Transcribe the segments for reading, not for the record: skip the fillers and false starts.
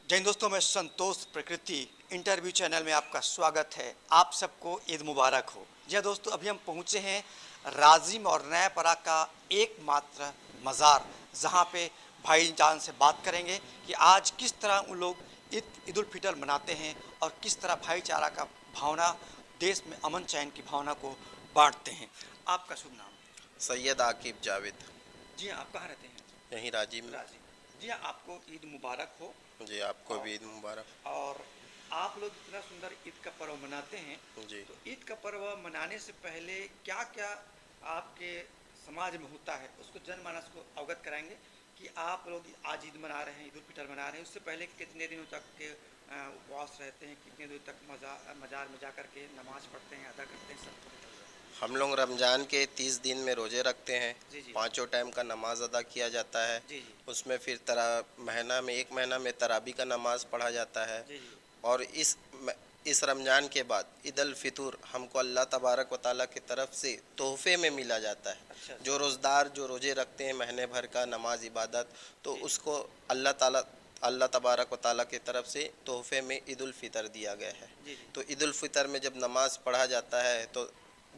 जय हिंद दोस्तों, मैं संतोष प्रकृति इंटरव्यू चैनल में आपका स्वागत है। आप सबको ईद मुबारक हो। जी दोस्तों, अभी हम पहुंचे हैं राजिम और नयापरा का एकमात्र मज़ार, जहां पे भाईजान से बात करेंगे कि आज किस तरह उन लोग ईद उल फितर मनाते हैं और किस तरह भाईचारा का भावना, देश में अमन चैन की भावना को बांटते हैं। आपका शुभ नाम? सैयद आकिब जावेद। जी हाँ, आप कहाँ रहते हैं? यहीं रांची में। राजिम। जी हाँ, आपको ईद मुबारक हो। जी, आपको और भी ईद मुबारक। और आप लोग इतना सुंदर ईद का पर्व मनाते हैं, जी। तो ईद का पर्व मनाने से पहले क्या क्या आपके समाज में होता है, उसको जनमानस को अवगत कराएंगे कि आप लोग आज ईद मना रहे हैं, ईद उल फितर मना रहे हैं। उससे पहले कितने दिनों तक के उपवास रहते हैं, कितने दिनों तक मज़ार में जा कर के नमाज पढ़ते हैं, अदा करते हैं, सबको बताइए। हम लोग रमज़ान के 30 दिन में रोज़े रखते हैं। जी जी। पाँचों टाइम का नमाज अदा किया जाता है। जी जी। उसमें फिर एक महीना में तराबी का नमाज पढ़ा जाता है। जी जी। और इस रमज़ान के बाद ईद अल फितर हमको अल्लाह तबारक व ताला की तरफ से तोहफे में मिला जाता है। अच्छा अच्छा। जो रोज़दार जो रोज़े रखते हैं महीने भर का नमाज इबादत, तो जी। उसको अल्लाह तबारक व ताला की तरफ से तोहफे में ईद उल फितर दिया गया है। जी जी। तो ईद उल फितर में जब नमाज़ पढ़ा जाता है तो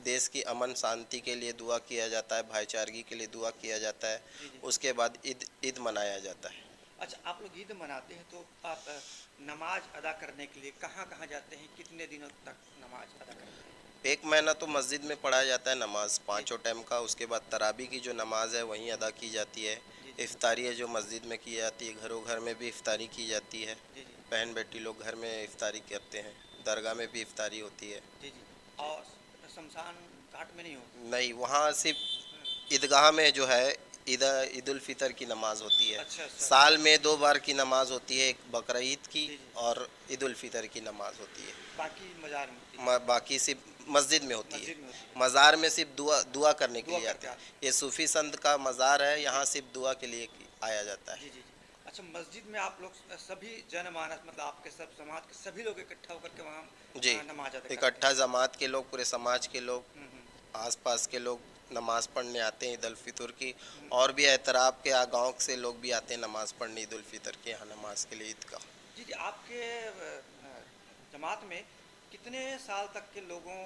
देश की अमन शांति के लिए दुआ किया जाता है, भाईचारगी के लिए दुआ किया जाता है। जी जी। उसके बाद ईद मनाया जाता है। अच्छा, आप लोग ईद मनाते हैं तो आप नमाज अदा करने के लिए कहाँ कहाँ जाते हैं, कितने दिनों तक नमाज अदा करते हैं? एक महीना तो मस्जिद में पढ़ा जाता है नमाज जी पाँचों टाइम का। उसके बाद तराबी की जो नमाज है वहीं अदा की जाती है। जी। जी इफ्तारी है जो मस्जिद में की जाती है, घरों घर में भी इफ्तारी की जाती है। जी। जी बहन बेटी लोग घर में इफ्तारी करते हैं, दरगाह में भी इफ्तारी होती है। जी। जी। जी। और शमशान घाट में नहीं होती? नहीं, वहाँ हाँ। सिर्फ ईदगाह में जो है ईद उल फितर की नमाज होती है। अच्छा अच्छा अच्छा। साल में 2 बार की नमाज होती है, एक बकरा ईद की जी जी। और ईद उल फितर की नमाज होती है। बाकी मज़ार में होती है? बाकी सिर्फ मस्जिद में होती है। मस्जिद में होती है। मज़ार में सिर्फ दुआ दुआ करने के दुआ लिए करके आते हैं। आते ये सूफ़ी संत का मज़ार है, हैं। यहाँ जी सिर्फ दुआ के लिए आया जाता है। जी। जी जी। अच्छा, मस्जिद में आप लोग सभी जनमानस, मतलब आपके सब समाज के सभी लोग इकट्ठा होकर के वहाँ जी, नमाज अदा करते इकट्ठा हैं? जमात के लोग, पूरे समाज के लोग, हम्म। आसपास के लोग नमाज़ पढ़ने आते हैं ईद उल फितर की। हम्म। और भी एतराफ़ के गाँव से लोग भी आते हैं नमाज़ पढ़ने ईद उल फितर के यहाँ नमाज के लिए, ईद का। जी जी। आपके जमात में कितने साल तक के लोगों,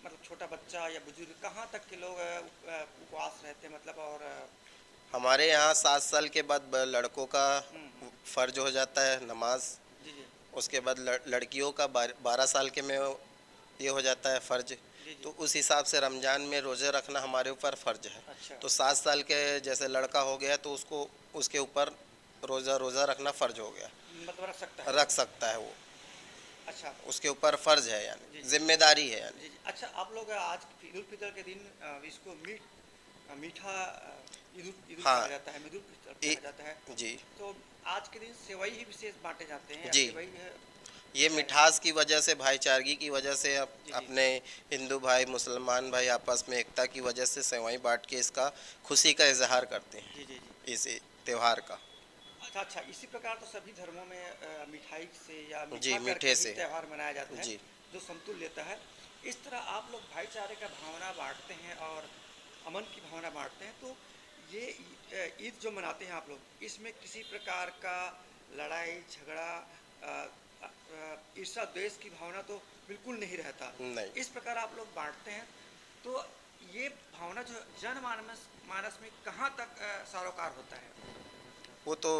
मतलब छोटा बच्चा या बुजुर्ग, कहाँ तक के लोग उपवास रहते हैं, मतलब? और हमारे यहाँ 7 साल के बाद लड़कों का हम्म। फ़र्ज हो जाता है नमाज। जी जी। उसके बाद लड़कियों का 12 साल के में ये हो जाता है फ़र्ज। जी जी। तो उस हिसाब से रमज़ान में रोज़े रखना हमारे ऊपर फ़र्ज है। अच्छा। तो 7 साल के जैसे लड़का हो गया तो उसको उसके ऊपर रोज़ा रखना फ़र्ज हो गया। मतलब रख सकता है वो? रख सकता है वो, अच्छा। उसके ऊपर फ़र्ज है, जी यानी जी। ज़िम्मेदारी है यानी। जी जी। अच्छा, आप लोग आज ईद उल फितर के दिन इसको मीठा ईद उल हाँ। कहा जाता है, ईद उल फितर ए, कहा जाता है। जी तो आज के दिन सेवई ही विशेष बांटे जाते हैं, या जी। सेवई ये खिलाया जाता मिठास की वजह से, भाईचारगी की वजह से, है? जी जी। अपने हिंदू भाई मुसलमान भाई आपस में एकता की वजह से सेवई बांट के इसका खुशी का इजहार करते हैं, जी जी। जी। इस त्यौहार का। अच्छा अच्छा, इसी प्रकार तो सभी धर्मों में मिठाई से या जी, मीठा करके मीठे ही से। त्यौहार मनाया जाता है, जी। जो संतुल लेता है। इस तरह आप लोग भाईचारे का भावना बांटते हैं और अमन की भावना बांटते हैं। तो ये ईद जो मनाते हैं आप लोग, इसमें किसी प्रकार का लड़ाई झगड़ा, ईर्षा द्वेष की भावना तो बिल्कुल नहीं रहता। नहीं। इस प्रकार आप लोग बांटते हैं, तो ये भावना जो जनमानस मानस में कहाँ तक सरोकार होता है? वो तो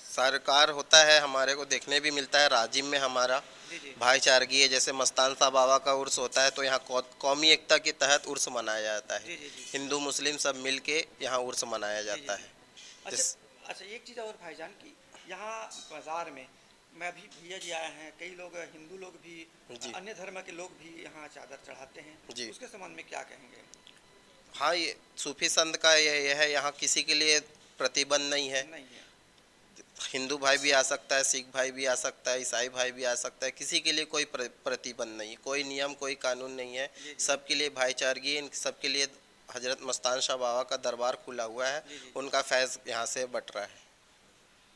सरकार होता है, हमारे को देखने भी मिलता है राजिम में हमारा जी जी। भाईचारगी है। जैसे मस्तान साहब बाबा का उर्स होता है तो यहाँ कौमी एकता के तहत उर्स मनाया जाता है। जी जी। जी हिंदू मुस्लिम सब मिल के यहाँ उर्स मनाया जी। जी जाता जी। है। अच्छा जिस अच्छा, एक चीज़ और भाईजान की, यहाँ बाज़ार में मैं भी, भैया जी आए हैं, कई लोग हिंदू लोग भी, जी अन्य धर्म के लोग भी यहाँ चादर चढ़ाते हैं। जी। उसके संबंध में क्या कहेंगे? हाँ, ये सूफी संत का ये है, यहाँ किसी के लिए प्रतिबंध नहीं है। नहीं है? हिंदू भाई भी आ सकता है, सिख भाई भी आ सकता है, ईसाई भाई भी आ सकता है। किसी के लिए कोई प्रतिबंध नहीं, कोई नियम कोई कानून नहीं है। जी जी। सबके लिए भाईचारगी है, इन सबके लिए हजरत मस्तान शाह बाबा का दरबार खुला हुआ है। जी जी। उनका फैज़ यहाँ से बट रहा है।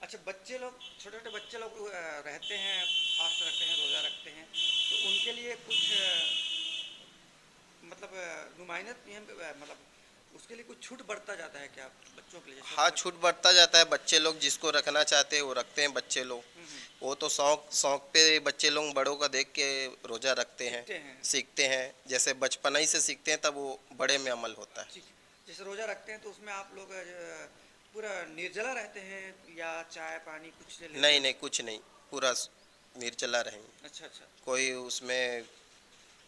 अच्छा, बच्चे लोग, छोटे छोटे बच्चे लोग रहते हैं, फास्ट रखते हैं, रोज़ा रखते हैं, तो उनके लिए कुछ मतलब नुमाइंदत नियम, मतलब उसके लिए कुछ छूट बढ़ता जाता है क्या बच्चों के लिए, छोटे हाँ, बच्चे? छूट बढ़ता जाता है। बच्चे लोग जिसको रखना चाहते हैं वो रखते हैं बच्चे लोग। हम्म। वो तो शौक शौक पे बच्चे लोग बड़ों का देख के रोज़ा रखते सीखते हैं। हैं, सीखते हैं। जैसे बचपना ही से सीखते हैं तब वो बड़े में अमल होता है। ठीक है। जैसे रोजा रखते हैं तो उसमें आप लोग पूरा निर्जला रहते हैं या चाय पानी कुछ ले लेते नहीं हैं? नहीं, कुछ नहीं, पूरा निर्जला रहेंगे। अच्छा अच्छा। कोई उसमें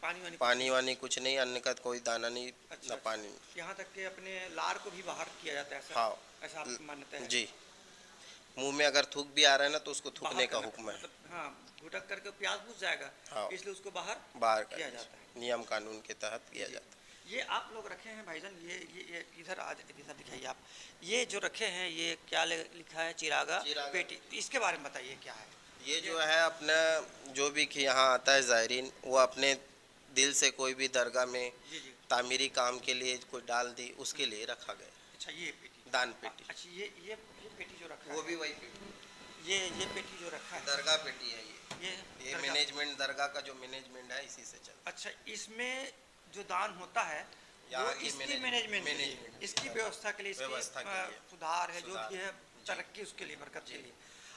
पानी वानी कुछ पानी नहीं? वानी कुछ नहीं, अन्न का कोई दाना नहीं, अच्छा न अच्छा। पानी। यहाँ तक कि अपने लार को भी बाहर किया जाता है, ऐसा हाँ। ऐसा आपकी मान्यता है? जी, मुंह में अगर थूक भी आ रहा है ना तो उसको बाहर थूकने का करना हुक्म है। मतलब हाँ, घुटक करके प्यास बुझ जाएगा, हाँ, इसलिए उसको बाहर बाहर किया करना जाता है। नियम कानून के तहत किया जी। जाता ये आप लोग रखे हैं भाईजान, ये इधर आज इधर दिखाइए आप। ये जो रखे हैं ये क्या लिखा है? चिरागा चिरागा पेटी, इसके बारे में बताइए क्या है? है। ये जो है अपना जो भी कि यहाँ आता है ज़ायरीन, वो अपने दिल से कोई भी दरगाह में जी जी। तामीरी काम के लिए कोई डाल दी, उसके लिए रखा गया अच्छा ये पेटी, दान पेटी। अच्छा ये पेटी जो रखा वो है, भी वही पेटी, ये पेटी जो रखा है, दरगाह पेटी है ये ये मैनेजमेंट दरगाह का जो मैनेजमेंट है इसी से चलता अच्छा, इसमें जो दान होता है वो यहाँ की इसकी मैनेजमेंट के लिए, मैनेजमेंट इसकी व्यवस्था के लिए, इसकी व्यवस्था के लिए। सुधार है, जो सुधार। भी है जी। तरक्की उसके लिए, बरकत के लिए।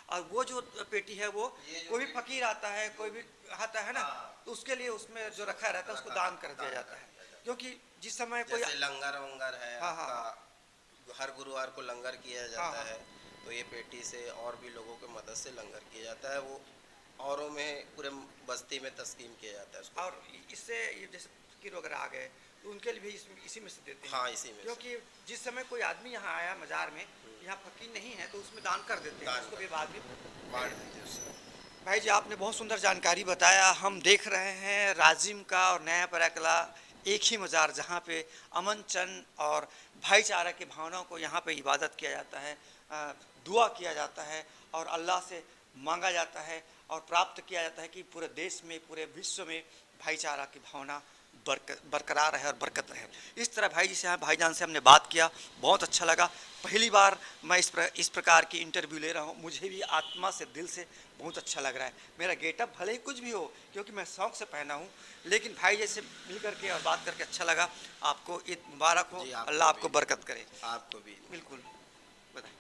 और वो जो पेटी है वो ये जो कोई भी पेटी- फकीर आता है, कोई भी आता है ना, हाँ। तो उसके लिए उसमें जो रखा रहता है उसको दान कर दिया जाता है, क्योंकि जिस समय कोई जैसे लंगर वंगर है हाँ, हाँ, आपका, हर गुरुवार को लंगर किया हाँ, जाता हाँ। है, तो ये पेटी से और भी लोगों की मदद से लंगर किया जाता है। वो औरों में पूरे बस्ती में तस्कीम किया जाता है उसको। और इससे ये जैसे फकीर वगैरह आ गए तो उनके लिए भी इसी में से देते हैं। हाँ, इसी में से। क्योंकि जिस समय कोई आदमी यहाँ आया मजार में, यहाँ फकीर नहीं है तो उसमें दान कर देते हैं, दान उसको कर भी बाद में। बांट देते हैं उससे। भाई जी आपने बहुत सुंदर जानकारी बताया। हम देख रहे हैं राजिम का और नया पराकला एक ही मज़ार, जहाँ पे अमन चंद और भाईचारा की भावनाओं को यहाँ पे इबादत किया जाता है, दुआ किया जाता है और अल्लाह से मांगा जाता है और प्राप्त किया जाता है कि पूरे देश में, पूरे विश्व में भाईचारा की भावना बरकरार रहे और बरकत रहे। इस तरह भाई जी से भाईजान से हमने बात किया, बहुत अच्छा लगा। पहली बार मैं इस प्रकार की इंटरव्यू ले रहा हूँ, मुझे भी आत्मा से, दिल से बहुत अच्छा लग रहा है। मेरा गेटअप भले ही कुछ भी हो, क्योंकि मैं शौक से पहना हूँ, लेकिन भाई जैसे मिल करके और बात करके अच्छा लगा। आपको ईद मुबारक हो, जी, अल्लाह आपको भी। बरकत करे। आपको भी। बिल्कुल, बताएं।